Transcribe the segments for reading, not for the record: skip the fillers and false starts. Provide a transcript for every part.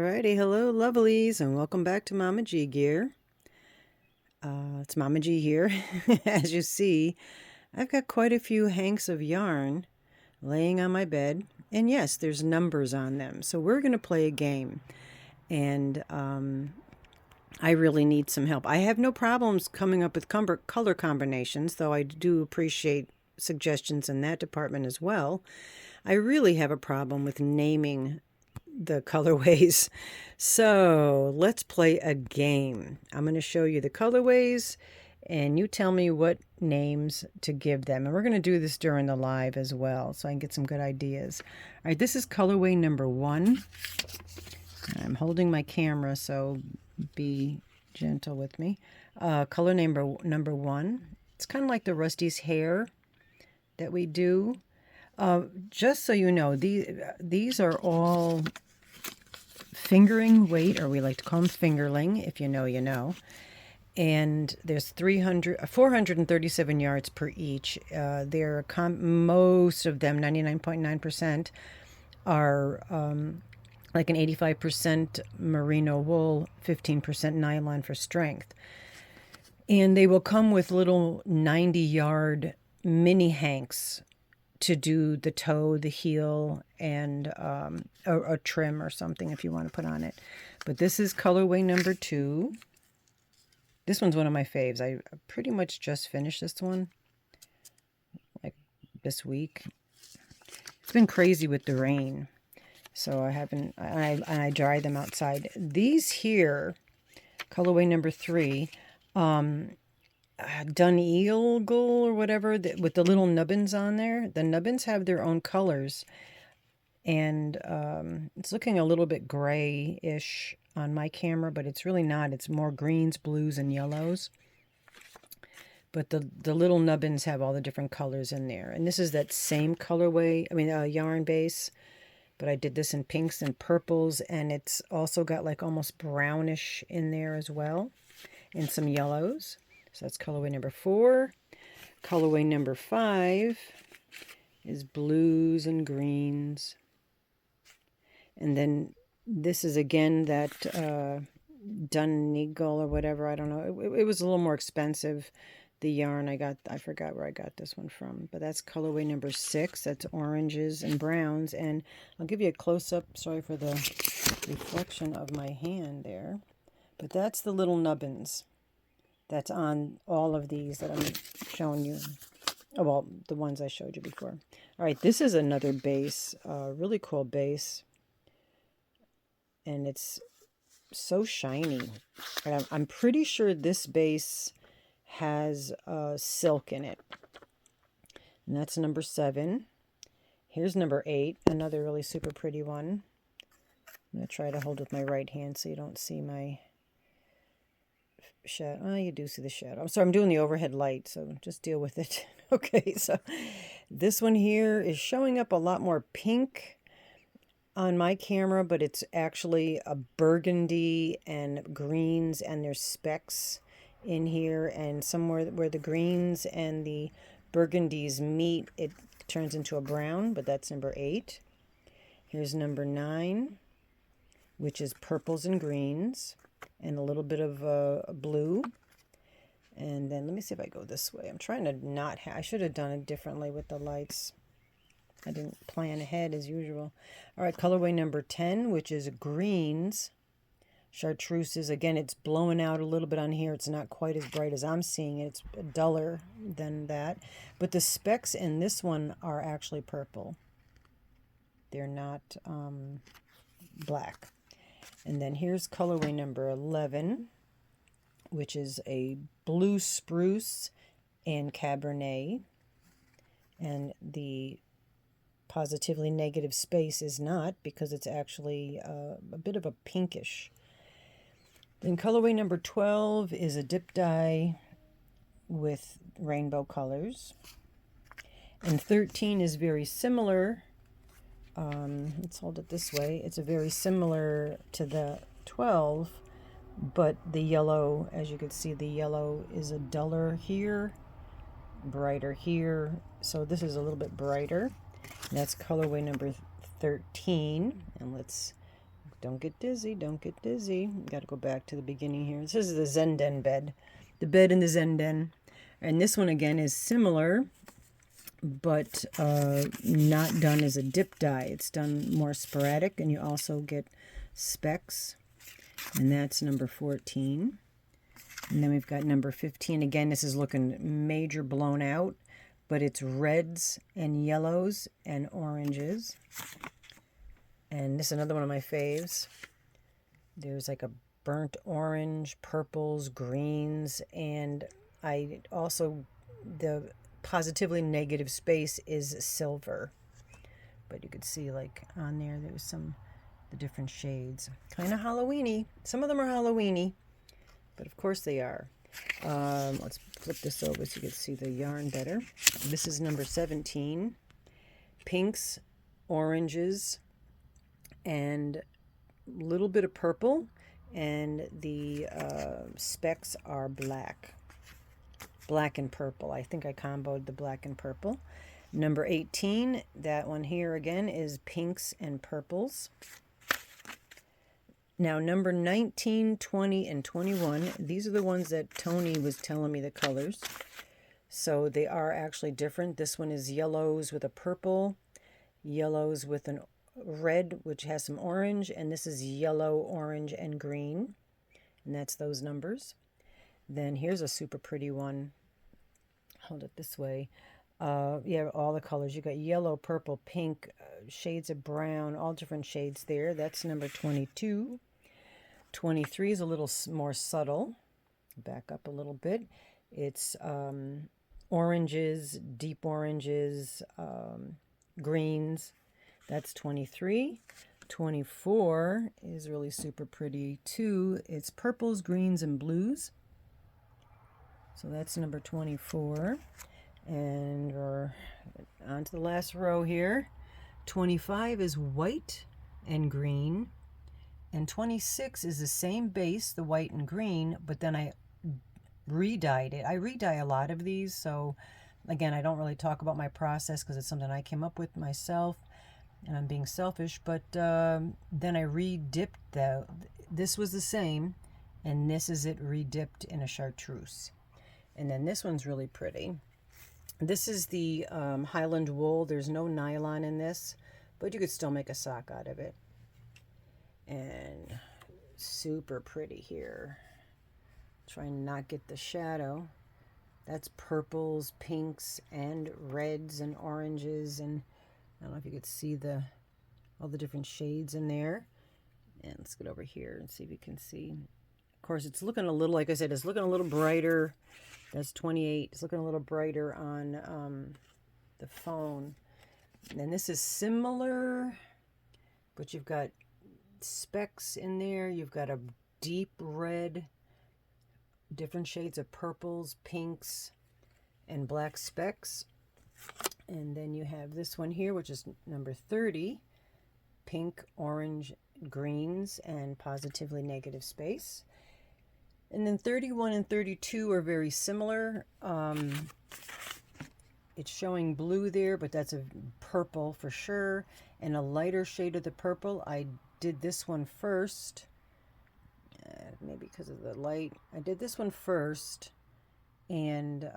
Alrighty, hello lovelies, and welcome back to Mama G Gear. It's Mama G here. As you see, I've got quite a few hanks of yarn laying on my bed, and yes, there's numbers on them. So we're going to play a game, and I really need some help. I have no problems coming up with color combinations, though I do appreciate suggestions in that department as well. I really have a problem with naming the colorways. So let's play a game. I'm going to show you the colorways and you tell me what names to give them. And we're going to do this during the live as well so I can get some good ideas. All right, this is colorway number 1. I'm holding my camera, so be gentle with me. Color number 1. It's kind of like the Rusty's hair that we do. Just so you know, these are all fingering weight, or we like to call them fingerling. If you know, you know. And there's 437 yards per each. Most of them, 99.9%, are like an 85% merino wool, 15% nylon for strength. And they will come with little 90-yard mini hanks to do the toe, the heel, and a trim or something if you want to put on it. But this is colorway number 2. This one's one of my faves. I pretty much just finished this one, like this week. It's been crazy with the rain, so I haven't. I dry them outside. These here, colorway number 3. Dun Eagle or whatever, with the little nubbins on there. The nubbins have their own colors, and it's looking a little bit grayish on my camera, but it's really not. It's more greens, blues, and yellows. But the little nubbins have all the different colors in there. And this is that same colorway, yarn base, but I did this in pinks and purples, and it's also got like almost brownish in there as well, and some yellows. So that's colorway number 4. Colorway number 5 is blues and greens. And then this is again that Dun Eagle or whatever. I don't know. It was a little more expensive. The yarn I forgot where I got this one from. But that's colorway number 6. That's oranges and browns. And I'll give you a close-up. Sorry for the reflection of my hand there. But that's the little nubbins that's on all of these that I'm showing you. Oh, well, the ones I showed you before. All right, this is another base, really cool base. And it's so shiny. And I'm pretty sure this base has silk in it. And that's number 7. Here's number 8, another really super pretty one. I'm going to try to hold with my right hand so you don't see my shadow. Oh, you do see the shadow. I'm sorry, I'm doing the overhead light, so just deal with it. Okay, so this one here is showing up a lot more pink on my camera, but it's actually a burgundy and greens, and there's specks in here, and somewhere where the greens and the burgundies meet, it turns into a brown, but that's number 8. Here's number 9, which is purples and greens, and a little bit of blue. And then let me see if I go this way. I'm trying to not I should have done it differently with the lights. I didn't plan ahead as usual. All right, colorway number 10, which is greens. Chartreuses. Again, it's blowing out a little bit on here. It's not quite as bright as I'm seeing it. It's duller than that. But the specks in this one are actually purple. They're not black. And then here's colorway number 11, which is a blue spruce and cabernet. And the positively negative space is not, because it's actually a bit of a pinkish. Then colorway number 12 is a dip dye with rainbow colors. And 13 is very similar. Let's hold it this way. It's a very similar to the 12, but the yellow, as you can see, the yellow is a duller here, brighter here. So this is a little bit brighter. That's colorway number 13. And let's Don't get dizzy. Don't get dizzy. Got to go back to the beginning here. This is the Zenden bed. The bed in the Zenden. And this one again is similar, but not done as a dip dye. It's done more sporadic, and you also get specks. And that's number 14. And then we've got number 15. Again, this is looking major blown out, but it's reds and yellows and oranges. And this is another one of my faves. There's like a burnt orange, purples, greens, and I also, the positively negative space is silver. But you could see like on there was some, the different shades. Kind of Halloween-y. Some of them are Halloween-y, but of course they are. Let's flip this over so you can see the yarn better. This is number 17. Pinks, oranges, and a little bit of purple, and the specks are black and purple. I think I comboed the black and purple. Number 18, that one here again is pinks and purples. Now number 19, 20, and 21, these are the ones that Tony was telling me the colors. So they are actually different. This one is yellows with a purple, yellows with an red, which has some orange, and this is yellow, orange, and green. And that's those numbers. Then here's a super pretty one. Hold it this way. Yeah, all the colors. You got yellow, purple, pink, shades of brown, all different shades there. That's number 22. 23 is a little more subtle. Back up a little bit. It's oranges, deep oranges, greens. That's 23. 24 is really super pretty too. It's purples, greens, and blues. So that's number 24. And we're on to the last row here. 25 is white and green. And 26 is the same base, the white and green, but then I re-dyed it. I re-dye a lot of these, so again, I don't really talk about my process because it's something I came up with myself, and I'm being selfish, but then I re-dipped this was the same, and this is it re-dipped in a chartreuse. And then this one's really pretty. This is the Highland wool. There's no nylon in this, but you could still make a sock out of it. And super pretty here. Try and not get the shadow. That's purples, pinks, and reds and oranges, and I don't know if you could see all the different shades in there. And let's get over here and see if you can see. Of course, it's looking a little, like I said, it's looking a little brighter. That's 28. It's looking a little brighter on the phone. And then this is similar, but you've got specks in there. You've got a deep red, different shades of purples, pinks, and black specks. And then you have this one here, which is number 30, pink, orange, greens, and positively negative space. And then 31 and 32 are very similar. It's showing blue there, but that's a purple for sure. And a lighter shade of the purple. I did this one first. Maybe because of the light. I did this one first. And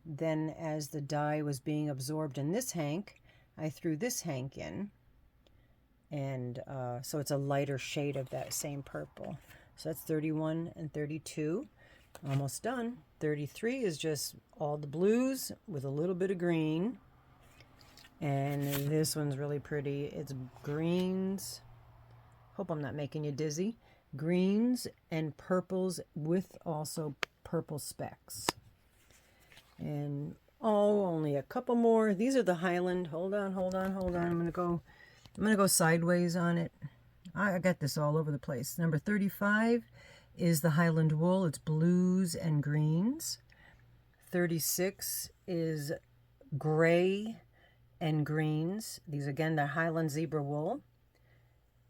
then as the dye was being absorbed in this hank, I threw this hank in. And so it's a lighter shade of that same purple. So that's 31 and 32. Almost done. 33 is just all the blues with a little bit of green. And this one's really pretty. It's greens. Hope I'm not making you dizzy. Greens and purples with also purple specks. And only a couple more. These are the Highland. Hold on. I'm gonna go sideways on it. I got this all over the place. Number 35 is the Highland wool. It's blues and greens. 36 is gray and greens. These again, the Highland zebra wool.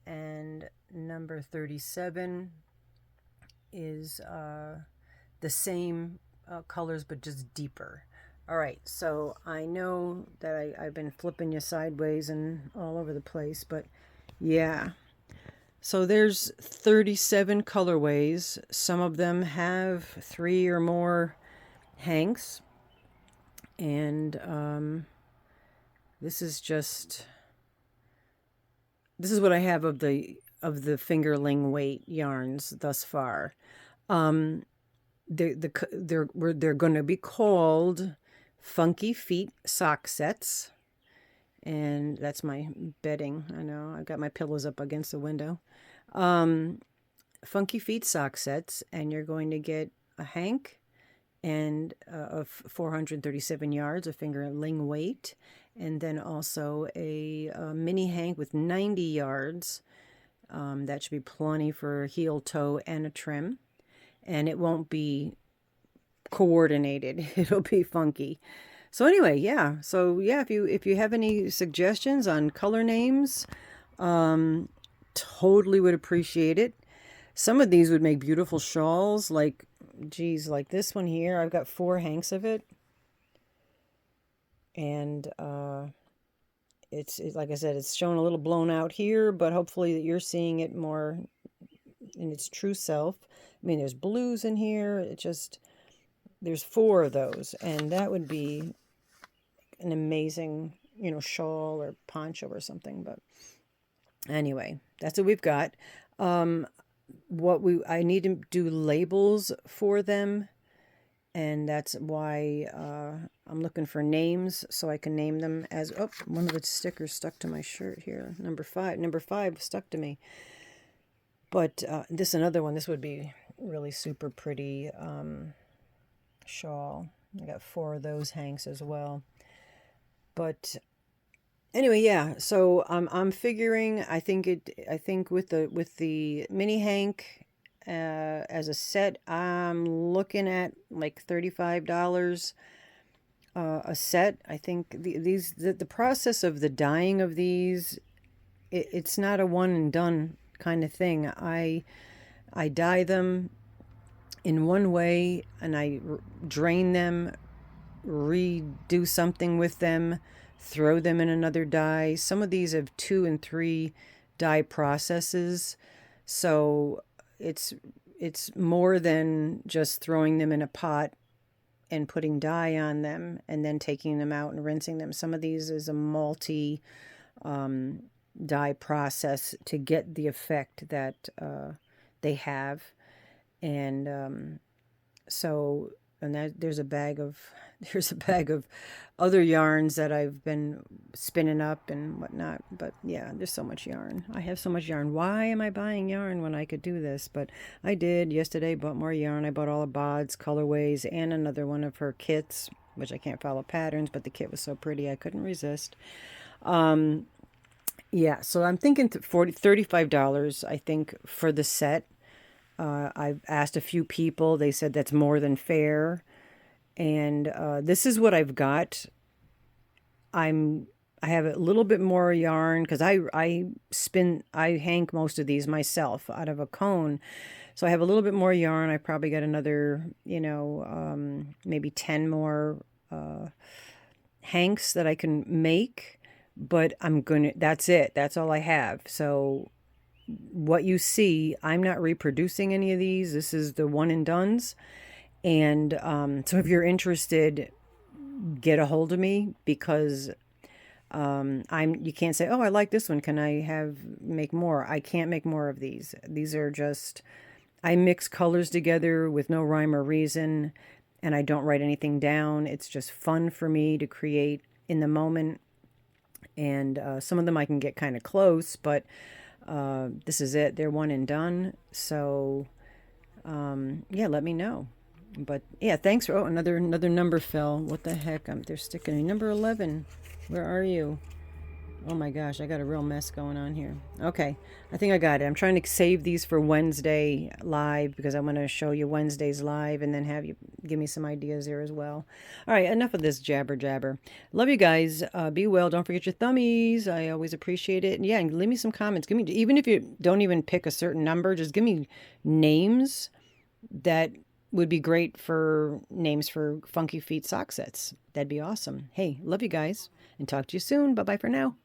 And number 37 is the same colors but just deeper. All right, so I know that I've been flipping you sideways and all over the place, but yeah. So there's 37 colorways. Some of them have 3 or more hanks. And this is what I have of the fingerling weight yarns thus far. They're going to be called Funky Feet sock sets. And that's my bedding. I know I've got my pillows up against the window. Funky Feet sock sets, and you're going to get a hank and of 437 yards, a fingerling weight, and then also a mini hank with 90 yards. That should be plenty for heel, toe, and a trim. And it won't be coordinated. It'll be funky. So anyway, yeah. So yeah, if you have any suggestions on color names, totally would appreciate it. Some of these would make beautiful shawls, like, geez, like this one here. I've got 4 hanks of it. And it's like I said, it's shown a little blown out here, but hopefully that you're seeing it more in its true self. I mean, there's blues in here. There's 4 of those, and that would be an amazing, shawl or poncho or something. But anyway, that's what we've got. I need to do labels for them, and that's why I'm looking for names so I can name them as, oh, one of the stickers stuck to my shirt here. Number 5 stuck to me. But another one, this would be really super pretty shawl. I got 4 of those hanks as well. But anyway, yeah. So I'm figuring. I think with the mini hank as a set, I'm looking at like $35 a set. I think the process of the dyeing of these, it's not a one and done kind of thing. I dye them in one way, and I drain them, redo something with them, throw them in another dye. Some of these have 2 and 3 dye processes, so it's more than just throwing them in a pot and putting dye on them and then taking them out and rinsing them. Some of these is a multi dye process to get the effect that they have. And so, and there's a bag of other yarns that I've been spinning up and whatnot. But yeah, there's so much yarn. I have so much yarn. Why am I buying yarn when I could do this? But I did yesterday. Bought more yarn. I bought all of Bod's colorways and another one of her kits, which I can't follow patterns, but the kit was so pretty I couldn't resist. Yeah, so I'm thinking $35, I think, for the set. I've asked a few people. They said that's more than fair. And this is what I've got. I have a little bit more yarn because I hank most of these myself out of a cone. So I have a little bit more yarn. I probably got another, maybe 10 more hanks that I can make. But that's it. That's all I have. So what you see, I'm not reproducing any of these. This is the one and dones. And so if you're interested, get a hold of me, because you can't say, oh, I like this one. Can I make more? I can't make more of these. These are just, I mix colors together with no rhyme or reason, and I don't write anything down. It's just fun for me to create in the moment. And some of them I can get kind of close, but this is it. They're one and done. So yeah, let me know. But yeah, thanks for, another number fell. What the heck? They're sticking in number 11. Where are you? Oh my gosh, I got a real mess going on here. Okay, I think I got it. I'm trying to save these for Wednesday live, because I'm going to show you Wednesday's live and then have you give me some ideas there as well. All right, enough of this jabber. Love you guys. Be well. Don't forget your thummies. I always appreciate it. And yeah, leave me some comments. Give me, even if you don't even pick a certain number, just give me names that would be great for names for Funky Feet sock sets. That'd be awesome. Hey, love you guys, and talk to you soon. Bye-bye for now.